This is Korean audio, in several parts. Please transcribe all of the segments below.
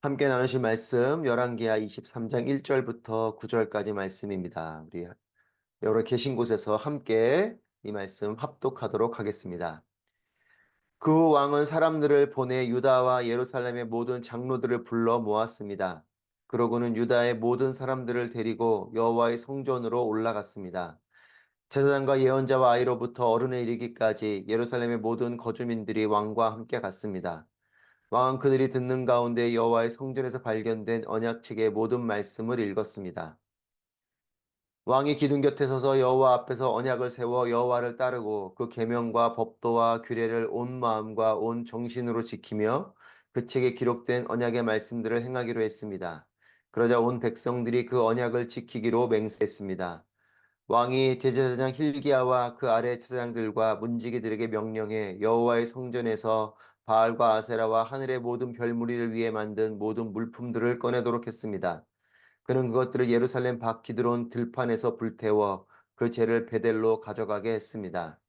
함께 나누실 말씀 열왕기하 23장 1절부터 9절까지 말씀입니다. 우리 여러 계신 곳에서 함께 이 말씀 합독하도록 하겠습니다. 그 왕은 사람들을 보내 유다와 예루살렘의 모든 장로들을 불러 모았습니다. 그러고는 유다의 모든 사람들을 데리고 여호와의 성전으로 올라갔습니다. 제사장과 예언자와 아이로부터 어른에 이르기까지 예루살렘의 모든 거주민들이 왕과 함께 갔습니다. 왕은 그들이 듣는 가운데 여호와의 성전에서 발견된 언약책의 모든 말씀을 읽었습니다. 왕이 기둥 곁에 서서 여호와 앞에서 언약을 세워 여호와를 따르고 그 계명과 법도와 규례를 온 마음과 온 정신으로 지키며 그 책에 기록된 언약의 말씀들을 행하기로 했습니다. 그러자 온 백성들이 그 언약을 지키기로 맹세했습니다. 왕이 대제사장 hil기야와 그 아래 제사장들과 문지기들에게 명령해 여호와의 성전에서 바알과 아세라와 하늘의 모든 별무리를 위해 만든 모든 물품들을 꺼내도록 했습니다. 그는 그것들을 예루살렘 밖 기드론 들판에서 불태워 그 재를 베델로 가져가게 했습니다.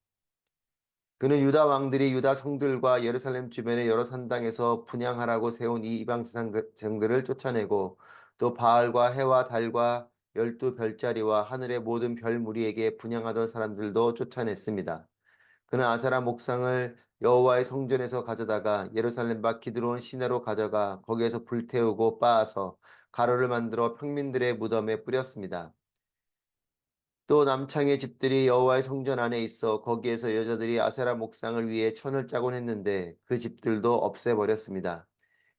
그는 유다 왕들이 유다 성들과 예루살렘 주변의 여러 산당에서 분향하라고 세운 이 이방 제사장들을 쫓아내고 또 바알과 해와 달과 12별자리와 하늘의 모든 별 무리에게 분향하던 사람들도 쫓아냈습니다. 그는 아세라 목상을 여호와의 성전에서 가져다가 예루살렘 밖 기드론 시내로 가져가 거기에서 불태우고 빻아서 가루를 만들어 평민들의 무덤에 뿌렸습니다. 또 남창의 집들이 여호와의 성전 안에 있어 거기에서 여자들이 아세라 목상을 위해 천을 짜곤 했는데 그 집들도 없애버렸습니다.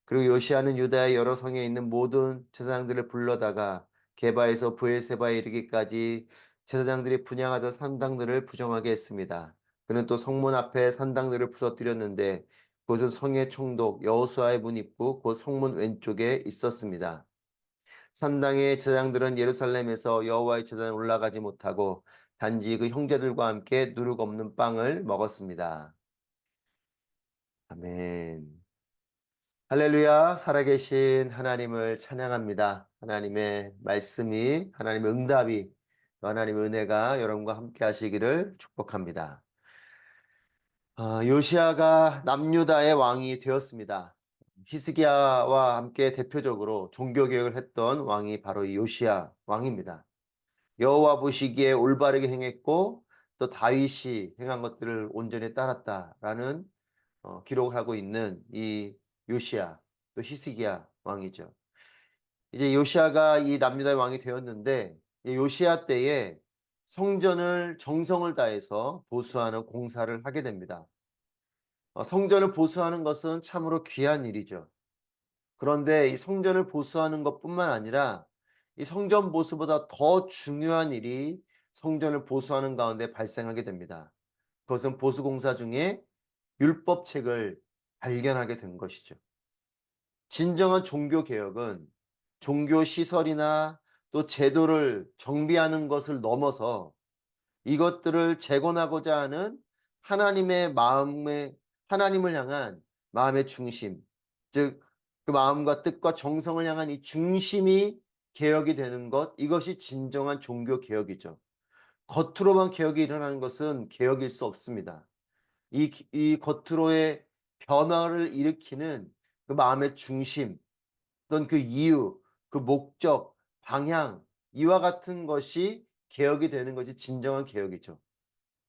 그리고 요시아는 유다의 여러 성에 있는 모든 제사장들을 불러다가 게바에서 브엘세바에 이르기까지 제사장들이 분향하던 산당들을 부정하게 했습니다. 그는 또 성문 앞에 산당들을 부서뜨렸는데 그것은 성의 총독 여호수아의 문 입구 곧 성문 왼쪽에 있었습니다. 산당의 제사장들은 예루살렘에서 여호와의 제단에 올라가지 못하고 단지 그 형제들과 함께 누룩 없는 빵을 먹었습니다. 아멘. 할렐루야, 살아계신 하나님을 찬양합니다. 하나님의 말씀이, 하나님의 응답이, 또 하나님의 은혜가 여러분과 함께 하시기를 축복합니다. 요시아가 남유다의 왕이 되었습니다. 히스기야와 함께 대표적으로 종교개혁을 했던 왕이 바로 이 요시아 왕입니다. 여호와 보시기에 올바르게 행했고 또 다윗이 행한 것들을 온전히 따랐다라는 기록을 하고 있는 이 요시야 또 히스기야 왕이죠. 이제 요시야가 이 남유다의 왕이 되었는데 이 요시야 때에 성전을 정성을 다해서 보수하는 공사를 하게 됩니다. 성전을 보수하는 것은 참으로 귀한 일이죠. 그런데 이 성전을 보수하는 것뿐만 아니라 이 성전 보수보다 더 중요한 일이 성전을 보수하는 가운데 발생하게 됩니다. 그것은 보수공사 중에 율법책을 발견하게 된 것이죠. 진정한 종교개혁은 종교시설이나 또 제도를 정비하는 것을 넘어서 이것들을 재건하고자 하는 하나님의 마음의 하나님을 향한 마음의 중심, 즉 그 마음과 뜻과 정성을 향한 이 중심이 개혁이 되는 것, 이것이 진정한 종교 개혁이죠. 겉으로만 개혁이 일어나는 것은 개혁일 수 없습니다. 이 겉으로의 변화를 일으키는 그 마음의 중심, 어떤 그 이유, 그 목적, 방향, 이와 같은 것이 개혁이 되는 것이 진정한 개혁이죠.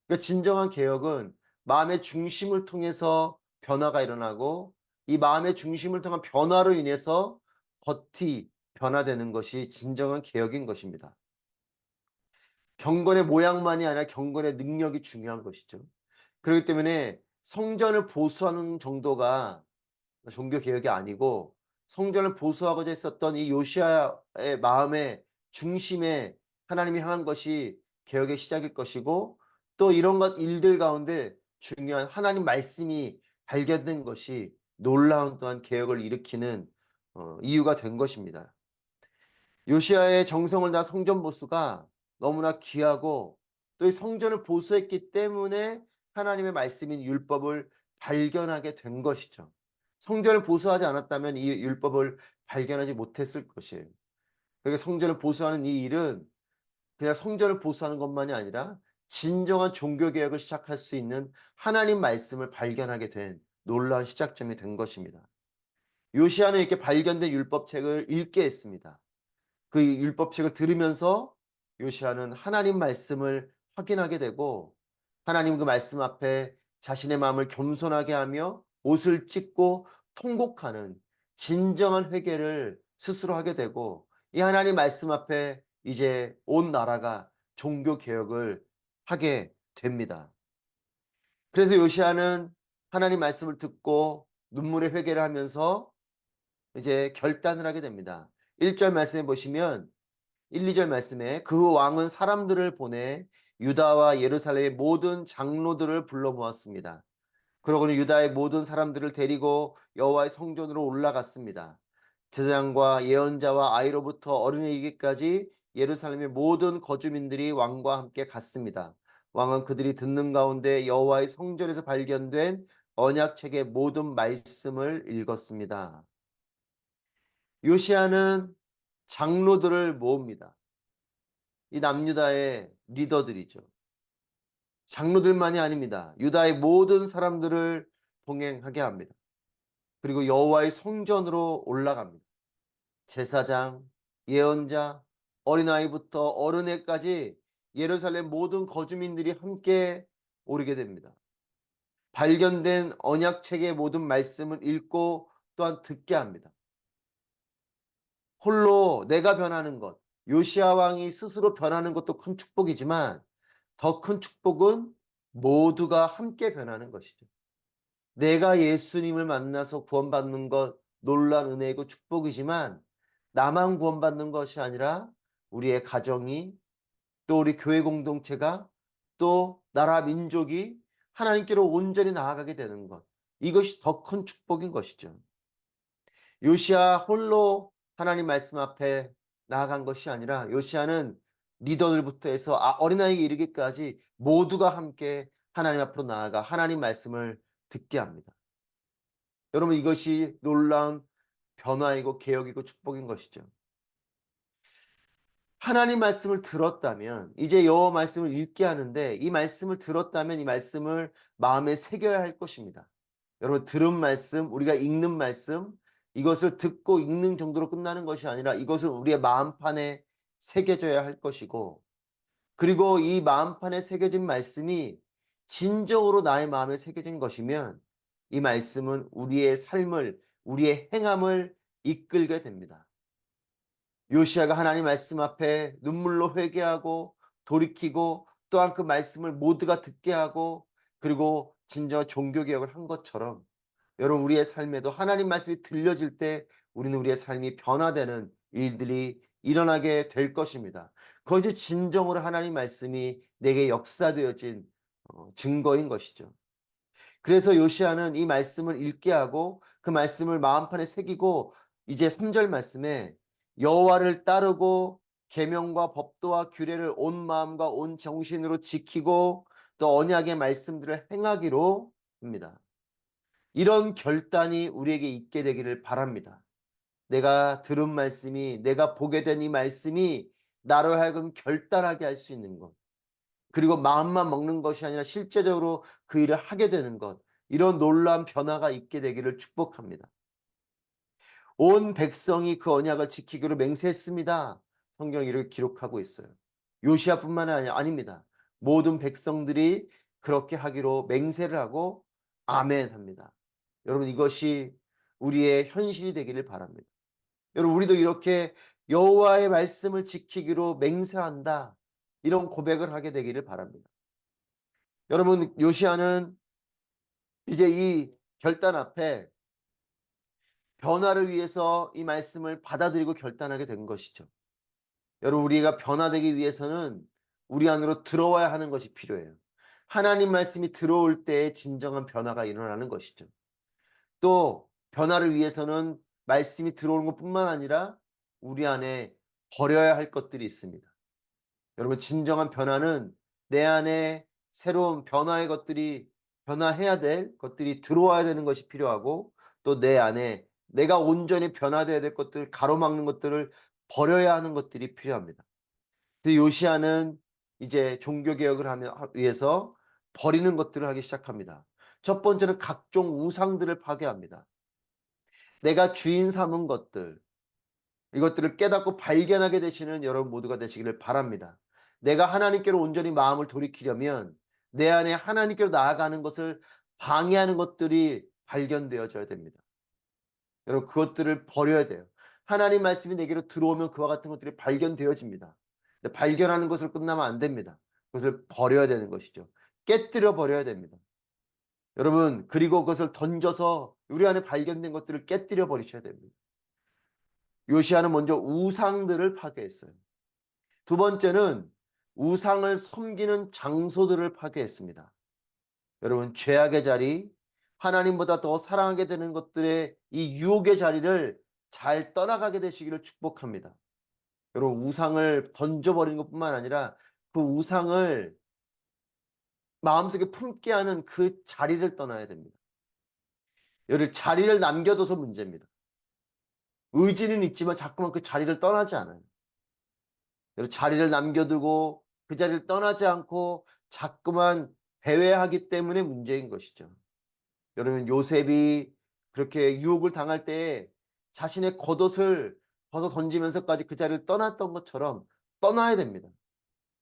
그러니까 진정한 개혁은 마음의 중심을 통해서 변화가 일어나고 이 마음의 중심을 통한 변화로 인해서 겉이 변화되는 것이 진정한 개혁인 것입니다. 경건의 모양만이 아니라 경건의 능력이 중요한 것이죠. 그렇기 때문에 성전을 보수하는 정도가 종교 개혁이 아니고 성전을 보수하고자 했었던 이 요시아의 마음의 중심에 하나님이 향한 것이 개혁의 시작일 것이고 또 이런 것 일들 가운데 중요한 하나님 말씀이 발견된 것이 놀라운 또한 개혁을 일으키는 이유가 된 것입니다. 요시아의 정성을 다한 성전 보수가 너무나 귀하고 또 이 성전을 보수했기 때문에 하나님의 말씀인 율법을 발견하게 된 것이죠. 성전을 보수하지 않았다면 이 율법을 발견하지 못했을 것이에요. 그러니까 성전을 보수하는 이 일은 그냥 성전을 보수하는 것만이 아니라 진정한 종교개혁을 시작할 수 있는 하나님 말씀을 발견하게 된 놀라운 시작점이 된 것입니다. 요시야는 이렇게 발견된 율법책을 읽게 했습니다. 그 율법책을 들으면서 요시야는 하나님 말씀을 확인하게 되고 하나님 그 말씀 앞에 자신의 마음을 겸손하게 하며 옷을 찢고 통곡하는 진정한 회개를 스스로 하게 되고 이 하나님 말씀 앞에 이제 온 나라가 종교 개혁을 하게 됩니다. 그래서 요시야는 하나님 말씀을 듣고 눈물의 회개를 하면서 이제 결단을 하게 됩니다. 1절 말씀해 보시면 1, 2절 말씀에 그 왕은 사람들을 보내 유다와 예루살렘의 모든 장로들을 불러 모았습니다. 그러고는 유다의 모든 사람들을 데리고 여호와의 성전으로 올라갔습니다. 제사장과 예언자와 아이로부터 어린이에게까지 예루살렘의 모든 거주민들이 왕과 함께 갔습니다. 왕은 그들이 듣는 가운데 여호와의 성전에서 발견된 언약책의 모든 말씀을 읽었습니다. 요시야는 장로들을 모읍니다. 이 남유다의 리더들이죠. 장로들만이 아닙니다. 유다의 모든 사람들을 동행하게 합니다. 그리고 여호와의 성전으로 올라갑니다. 제사장, 예언자, 어린아이부터 어른애까지 예루살렘 모든 거주민들이 함께 오르게 됩니다. 발견된 언약책의 모든 말씀을 읽고 또한 듣게 합니다. 홀로 내가 변하는 것, 요시야 왕이 스스로 변하는 것도 큰 축복이지만 더 큰 축복은 모두가 함께 변하는 것이죠. 내가 예수님을 만나서 구원받는 것 놀란 은혜이고 축복이지만 나만 구원받는 것이 아니라 우리의 가정이 또 우리 교회 공동체가 또 나라 민족이 하나님께로 온전히 나아가게 되는 것 이것이 더 큰 축복인 것이죠. 요시야 홀로 하나님 말씀 앞에 나아간 것이 아니라 요시야는 리더들부터 해서 어린아이에 이르기까지 모두가 함께 하나님 앞으로 나아가 하나님 말씀을 듣게 합니다. 여러분 이것이 놀라운 변화이고 개혁이고 축복인 것이죠. 하나님 말씀을 들었다면 이제 여호와 말씀을 읽게 하는데 이 말씀을 들었다면 이 말씀을 마음에 새겨야 할 것입니다. 여러분 들은 말씀, 우리가 읽는 말씀 이것을 듣고 읽는 정도로 끝나는 것이 아니라 이것은 우리의 마음판에 새겨져야 할 것이고 그리고 이 마음판에 새겨진 말씀이 진정으로 나의 마음에 새겨진 것이면 이 말씀은 우리의 삶을 우리의 행함을 이끌게 됩니다. 요시야가 하나님 말씀 앞에 눈물로 회개하고 돌이키고 또한 그 말씀을 모두가 듣게 하고 그리고 진정 종교개혁을 한 것처럼 여러분 우리의 삶에도 하나님 말씀이 들려질 때 우리는 우리의 삶이 변화되는 일들이 일어나게 될 것입니다. 그것이 진정으로 하나님 말씀이 내게 역사되어진 증거인 것이죠. 그래서 요시야는 이 말씀을 읽게 하고 그 말씀을 마음판에 새기고 이제 3절 말씀에 여호와를 따르고 계명과 법도와 규례를 온 마음과 온 정신으로 지키고 또 언약의 말씀들을 행하기로 합니다. 이런 결단이 우리에게 있게 되기를 바랍니다. 내가 들은 말씀이 내가 보게 된 이 말씀이 나로 하여금 결단하게 할 수 있는 것 그리고 마음만 먹는 것이 아니라 실제적으로 그 일을 하게 되는 것 이런 놀라운 변화가 있게 되기를 축복합니다. 온 백성이 그 언약을 지키기로 맹세했습니다. 성경이 이렇게 기록하고 있어요. 요시야뿐만 아닙니다. 모든 백성들이 그렇게 하기로 맹세를 하고 아멘 합니다. 여러분 이것이 우리의 현실이 되기를 바랍니다. 여러분 우리도 이렇게 여호와의 말씀을 지키기로 맹세한다. 이런 고백을 하게 되기를 바랍니다. 여러분 요시야는 이제 이 결단 앞에 변화를 위해서 이 말씀을 받아들이고 결단하게 된 것이죠. 여러분 우리가 변화되기 위해서는 우리 안으로 들어와야 하는 것이 필요해요. 하나님 말씀이 들어올 때 진정한 변화가 일어나는 것이죠. 또 변화를 위해서는 말씀이 들어오는 것뿐만 아니라 우리 안에 버려야 할 것들이 있습니다. 여러분 진정한 변화는 내 안에 새로운 변화의 것들이 변화해야 될 것들이 들어와야 되는 것이 필요하고 또 내 안에 내가 온전히 변화되어야 될 것들 가로막는 것들을 버려야 하는 것들이 필요합니다. 그 요시야는 이제 종교개혁을 위해서 버리는 것들을 하기 시작합니다. 첫 번째는 각종 우상들을 파괴합니다. 내가 주인 삼은 것들, 이것들을 깨닫고 발견하게 되시는 여러분 모두가 되시기를 바랍니다. 내가 하나님께로 온전히 마음을 돌이키려면 내 안에 하나님께로 나아가는 것을 방해하는 것들이 발견되어져야 됩니다. 여러분 그것들을 버려야 돼요. 하나님 말씀이 내게로 들어오면 그와 같은 것들이 발견되어집니다. 근데 발견하는 것으로 끝나면 안 됩니다. 그것을 버려야 되는 것이죠. 깨뜨려 버려야 됩니다. 여러분 그리고 그것을 던져서 우리 안에 발견된 것들을 깨뜨려 버리셔야 됩니다. 요시아는 먼저 우상들을 파괴했어요. 두 번째는 우상을 섬기는 장소들을 파괴했습니다. 여러분 죄악의 자리, 하나님보다 더 사랑하게 되는 것들의 이 유혹의 자리를 잘 떠나가게 되시기를 축복합니다. 여러분 우상을 던져버리는 것뿐만 아니라 그 우상을 마음속에 품게 하는 그 자리를 떠나야 됩니다. 여러분 자리를 남겨둬서 문제입니다. 의지는 있지만 자꾸만 그 자리를 떠나지 않아요. 여러분 자리를 남겨두고 그 자리를 떠나지 않고 자꾸만 배회하기 때문에 문제인 것이죠. 여러분 요셉이 그렇게 유혹을 당할 때 자신의 겉옷을 벗어 던지면서까지 그 자리를 떠났던 것처럼 떠나야 됩니다.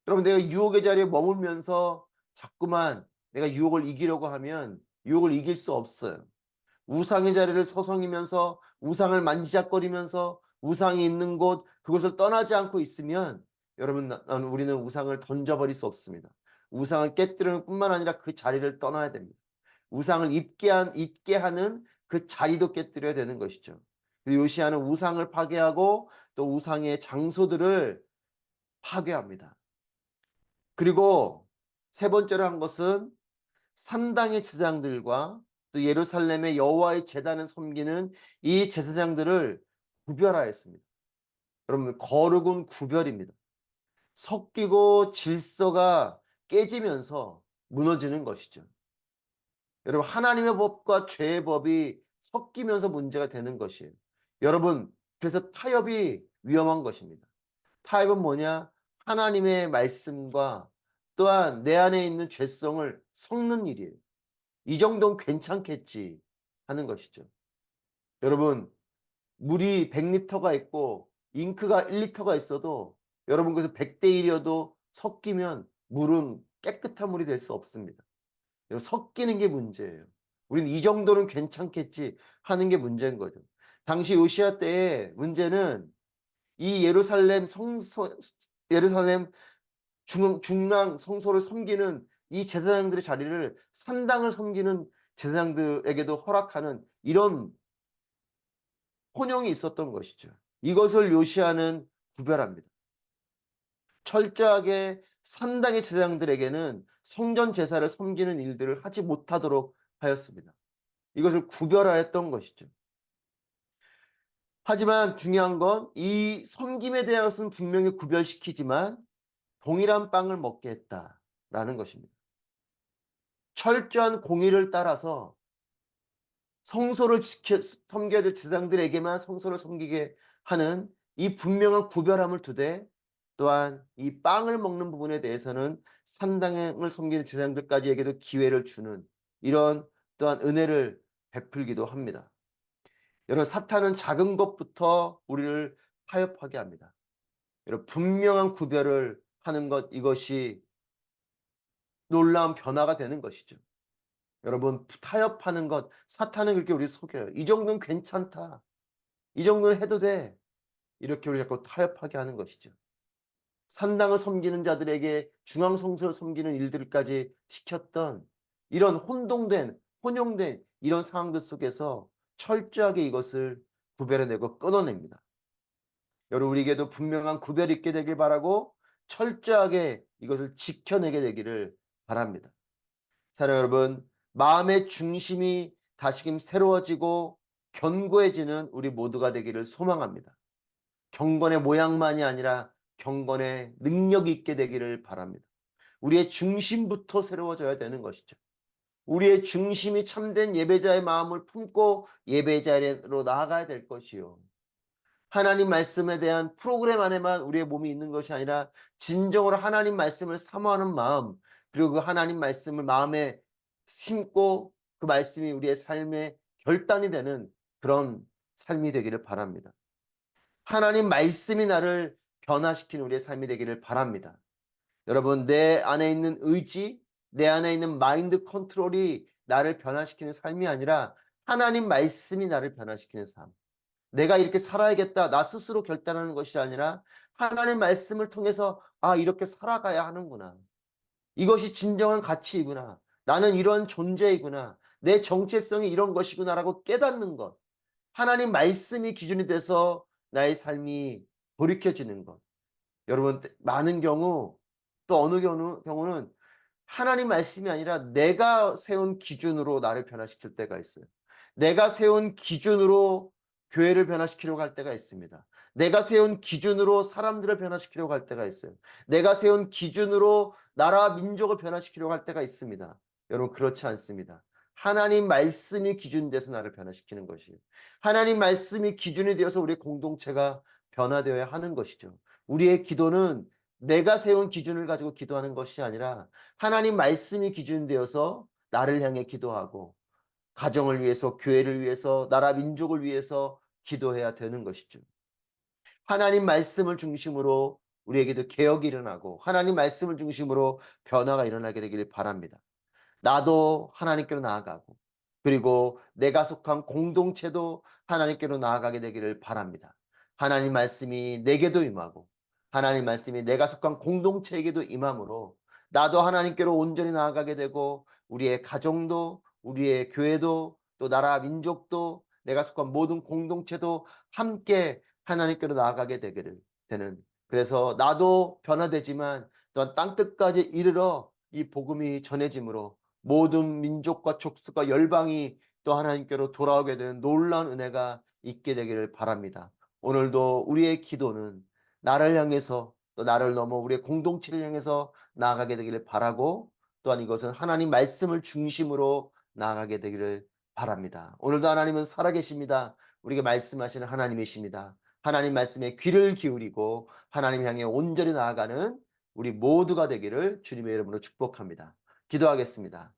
여러분 내가 유혹의 자리에 머물면서 자꾸만 내가 유혹을 이기려고 하면 유혹을 이길 수 없어요. 우상의 자리를 서성이면서 우상을 만지작거리면서 우상이 있는 곳 그곳을 떠나지 않고 있으면 여러분 우리는 우상을 던져버릴 수 없습니다. 우상을 깨뜨리는 뿐만 아니라 그 자리를 떠나야 됩니다. 우상을 잊게 하는 그 자리도 깨뜨려야 되는 것이죠. 요시아는 우상을 파괴하고 또 우상의 장소들을 파괴합니다. 그리고 세 번째로 한 것은 산당의 제사장들과 또 예루살렘의 여호와의 제단을 섬기는 이 제사장들을 구별하였습니다. 여러분 거룩은 구별입니다. 섞이고 질서가 깨지면서 무너지는 것이죠. 여러분 하나님의 법과 죄의 법이 섞이면서 문제가 되는 것이에요. 여러분 그래서 타협이 위험한 것입니다. 타협은 뭐냐? 하나님의 말씀과 또한 내 안에 있는 죄성을 섞는 일이에요. 이 정도는 괜찮겠지 하는 것이죠. 여러분 물이 100리터가 있고 잉크가 1리터가 있어도 여러분 그래서 100대 1이어도 섞이면 물은 깨끗한 물이 될 수 없습니다. 섞이는 게 문제예요. 우리는 이 정도는 괜찮겠지 하는 게 문제인 거죠. 당시 요시아 때의 문제는 이 예루살렘 중앙 성소를 섬기는 이 제사장들의 자리를 산당을 섬기는 제사장들에게도 허락하는 이런 혼용이 있었던 것이죠. 이것을 요시아는 구별합니다. 철저하게 산당의 제사장들에게는 성전 제사를 섬기는 일들을 하지 못하도록 하였습니다. 이것을 구별하였던 것이죠. 하지만 중요한 건 이 섬김에 대한 것은 분명히 구별시키지만 동일한 빵을 먹게 했다라는 것입니다. 철저한 공의를 따라서 성소를 섬겨야 될 제사장들에게만 성소를 섬기게 하는 이 분명한 구별함을 두되 또한 이 빵을 먹는 부분에 대해서는 산당을 섬기는 제사장들까지에게도 기회를 주는 이런 또한 은혜를 베풀기도 합니다. 여러분 사탄은 작은 것부터 우리를 타협하게 합니다. 여러분 분명한 구별을 하는 것 이것이 놀라운 변화가 되는 것이죠. 여러분 타협하는 것 사탄은 그렇게 우리 속여요. 이 정도는 괜찮다. 이 정도는 해도 돼. 이렇게 우리 자꾸 타협하게 하는 것이죠. 산당을 섬기는 자들에게 중앙성소를 섬기는 일들까지 시켰던 이런 혼용된 이런 상황들 속에서 철저하게 이것을 구별해내고 끊어냅니다. 여러분 우리에게도 분명한 구별이 있게 되길 바라고 철저하게 이것을 지켜내게 되기를 바랍니다. 사랑하는 여러분, 마음의 중심이 다시금 새로워지고 견고해지는 우리 모두가 되기를 소망합니다. 경건의 모양만이 아니라 경건의 능력이 있게 되기를 바랍니다. 우리의 중심부터 새로워져야 되는 것이죠. 우리의 중심이 참된 예배자의 마음을 품고 예배자로 나아가야 될 것이요. 하나님 말씀에 대한 프로그램 안에만 우리의 몸이 있는 것이 아니라 진정으로 하나님 말씀을 사모하는 마음 그리고 그 하나님 말씀을 마음에 심고 그 말씀이 우리의 삶의 결단이 되는 그런 삶이 되기를 바랍니다. 하나님 말씀이 나를 변화시키는 우리의 삶이 되기를 바랍니다. 여러분, 내 안에 있는 의지, 내 안에 있는 마인드 컨트롤이 나를 변화시키는 삶이 아니라 하나님 말씀이 나를 변화시키는 삶. 내가 이렇게 살아야겠다, 나 스스로 결단하는 것이 아니라 하나님 말씀을 통해서 아, 이렇게 살아가야 하는구나. 이것이 진정한 가치이구나. 나는 이런 존재이구나. 내 정체성이 이런 것이구나라고 깨닫는 것. 하나님 말씀이 기준이 돼서 나의 삶이 돌이켜지는 것. 여러분, 많은 경우, 또 어느 경우는 하나님 말씀이 아니라 내가 세운 기준으로 나를 변화시킬 때가 있어요. 내가 세운 기준으로 교회를 변화시키려고 할 때가 있습니다. 내가 세운 기준으로 사람들을 변화시키려고 할 때가 있어요. 내가 세운 기준으로 나라 민족을 변화시키려고 할 때가 있습니다. 여러분, 그렇지 않습니다. 하나님 말씀이 기준이 돼서 나를 변화시키는 것이에요. 하나님 말씀이 기준이 되어서 우리 공동체가 변화되어야 하는 것이죠. 우리의 기도는 내가 세운 기준을 가지고 기도하는 것이 아니라 하나님 말씀이 기준되어서 나를 향해 기도하고 가정을 위해서, 교회를 위해서, 나라 민족을 위해서 기도해야 되는 것이죠. 하나님 말씀을 중심으로 우리에게도 개혁이 일어나고 하나님 말씀을 중심으로 변화가 일어나게 되기를 바랍니다. 나도 하나님께로 나아가고 그리고 내가 속한 공동체도 하나님께로 나아가게 되기를 바랍니다. 하나님 말씀이 내게도 임하고 하나님 말씀이 내가 속한 공동체에게도 임함으로 나도 하나님께로 온전히 나아가게 되고 우리의 가정도 우리의 교회도 또 나라 민족도 내가 속한 모든 공동체도 함께 하나님께로 나아가게 되는, 그래서 나도 변화되지만 또한 땅끝까지 이르러 이 복음이 전해짐으로 모든 민족과 족속과 열방이 또 하나님께로 돌아오게 되는 놀라운 은혜가 있게 되기를 바랍니다. 오늘도 우리의 기도는 나를 향해서 또 나를 넘어 우리의 공동체를 향해서 나아가게 되기를 바라고 또한 이것은 하나님 말씀을 중심으로 나아가게 되기를 바랍니다. 오늘도 하나님은 살아계십니다. 우리에게 말씀하시는 하나님이십니다. 하나님 말씀에 귀를 기울이고 하나님 향해 온전히 나아가는 우리 모두가 되기를 주님의 이름으로 축복합니다. 기도하겠습니다.